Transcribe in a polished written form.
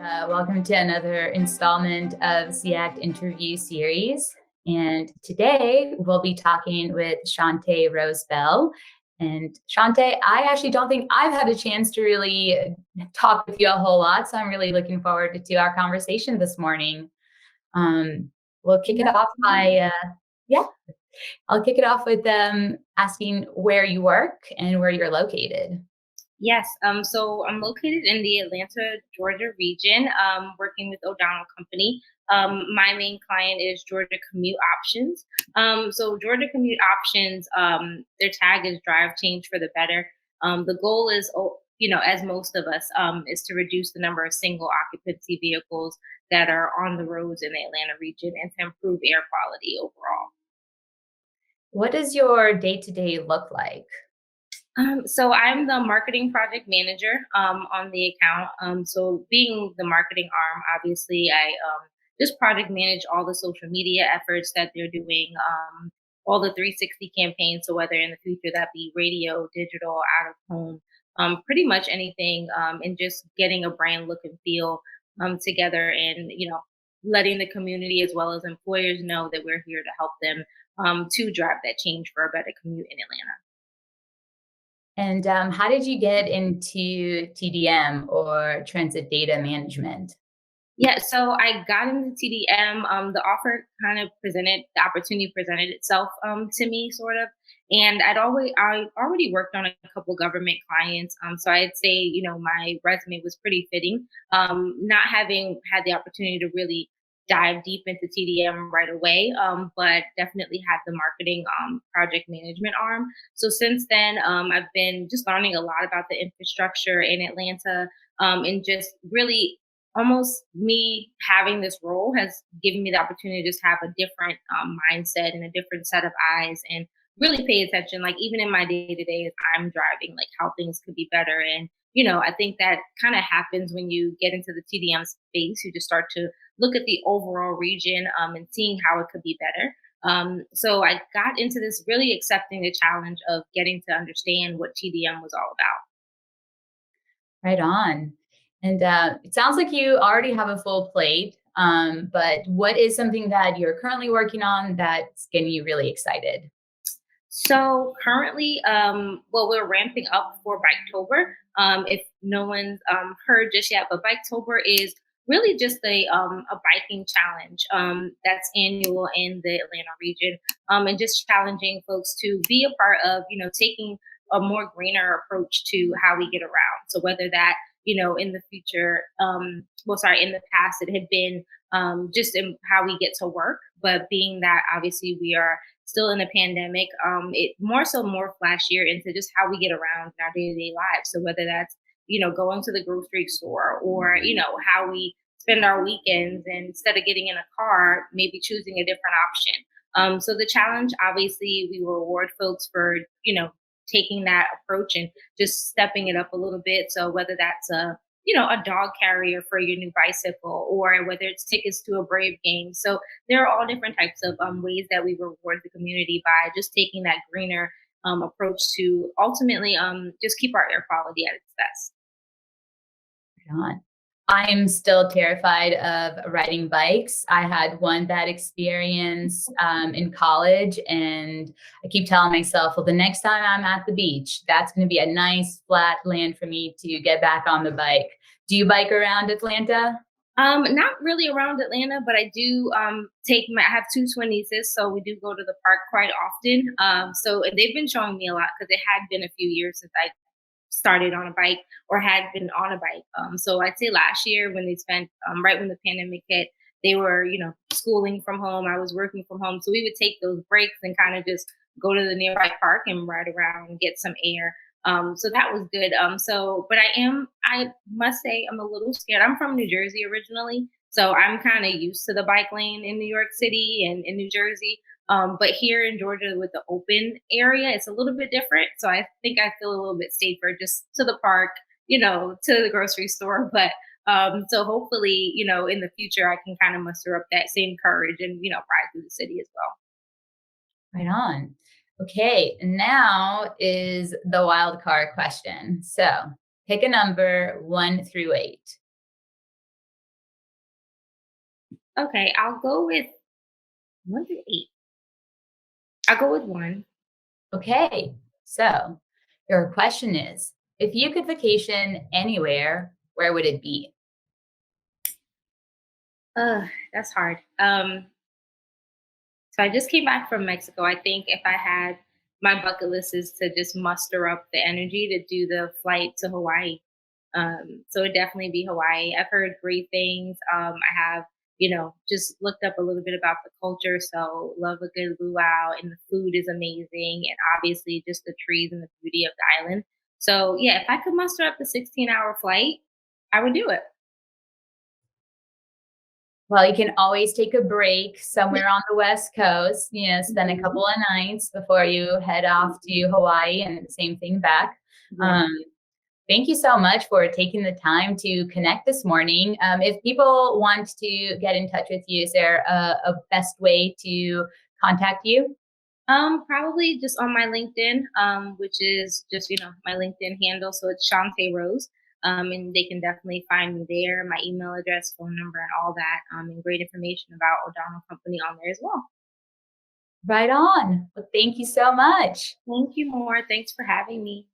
Welcome to another installment of SEACT Interview Series. And today we'll be talking with Shontay Rosebell. And Shontay, I actually don't think I've had a chance to really talk with you a whole lot, so I'm really looking forward to our conversation this morning. We'll kick it Yeah, off yeah, I'll kick it off with asking where you work and where you're located. yes. So I'm located in the Atlanta, Georgia region, working with O'Donnell Company. My main client is Georgia Commute Options. So Georgia Commute Options, their tag is drive change for the better. The goal is, as most of us, is to reduce the number of single occupancy vehicles that are on the roads in the Atlanta region and to improve air quality overall. What does your day-to-day look like? So I'm the marketing project manager on the account. So being the marketing arm, obviously, I just project manage all the social media efforts that they're doing, all the 360 campaigns. So whether in the future that be radio, digital, out of home, pretty much anything, and just getting a brand look and feel together, and letting the community as well as employers know that we're here to help them to drive that change for a better commute in Atlanta. And how did you get into TDM or transit data management? Yeah, so I got into TDM. The opportunity presented itself to me, sort of, and I already worked on a couple government clients. So I'd say my resume was pretty fitting. Not having had the opportunity to really dive deep into TDM right away, but definitely had the marketing project management arm. So since then, I've been just learning a lot about the infrastructure in Atlanta, and just really almost me having this role has given me the opportunity to just have a different mindset and a different set of eyes and really pay attention, like even in my day to day as I'm driving, like how things could be better. And I think that kind of happens when you get into the TDM space. You just start to look at the overall region, and seeing how it could be better. So I got into this really accepting the challenge of getting to understand what TDM was all about. Right on. And it sounds like you already have a full plate, but what is something that you're currently working on that's getting you really excited? So currently, well, we're ramping up for Biketober. If no one's heard just yet, but Biketober is really just a biking challenge that's annual in the Atlanta region, and just challenging folks to be a part of, taking a more greener approach to how we get around. So whether that, in the future, in the past, it had been just in how we get to work, but being that obviously we are still in a pandemic, it more last year into just how we get around in our day-to-day lives. So whether that's, going to the grocery store, or, how we spend our weekends, and instead of getting in a car, maybe choosing a different option. So the challenge, obviously, we reward folks for, taking that approach and just stepping it up a little bit. So whether that's a dog carrier for your new bicycle, or whether it's tickets to a Brave game. So there are all different types of ways that we reward the community by just taking that greener approach to ultimately just keep our air quality at its best. Right on. I'm still terrified of riding bikes. I had one bad experience in college, and I keep telling myself, well, the next time I'm at the beach, that's going to be a nice flat land for me to get back on the bike. Do you bike around Atlanta? Not really around Atlanta, but I do I have two twin nieces, so we do go to the park quite often. And they've been showing me a lot because it had been a few years since I started on a bike or had been on a bike. So I'd say last year when they spent right when the pandemic hit, they were, schooling from home. I was working from home. So we would take those breaks and kind of just go to the nearby park and ride around and get some air. So that was good. But I must say, I'm a little scared. I'm from New Jersey originally. So I'm kind of used to the bike lane in New York City and in New Jersey. But here in Georgia with the open area, it's a little bit different. So I think I feel a little bit safer just to the park, to the grocery store. But so hopefully, in the future, I can kind of muster up that same courage and, ride through the city as well. Right on. Okay, now is the wild card question. So pick a number 1 through 8. Okay, I'll go with 1 to 8. I'll go with 1. Okay, so your question is, if you could vacation anywhere, where would it be? That's hard. So I just came back from Mexico. I think if I had my bucket list is to just muster up the energy to do the flight to Hawaii. So it'd definitely be Hawaii. I've heard great things. I have, just looked up a little bit about the culture. So love a good luau, and the food is amazing, and obviously just the trees and the beauty of the island. So yeah, if I could muster up the 16-hour flight, I would do it. Well, you can always take a break somewhere on the West Coast, spend a Mhm. couple of nights before you head off to Hawaii and the same thing back. Yeah. Um, Thank you so much for taking the time to connect this morning. If people want to get in touch with you, is there a best way to contact you? Probably just on my LinkedIn, which is just my LinkedIn handle. So it's Shontay Rose, and they can definitely find me there. My email address, phone number, and all that, and great information about O'Donnell Company on there as well. Right on. Well, thank you so much. Thank you more. Thanks for having me.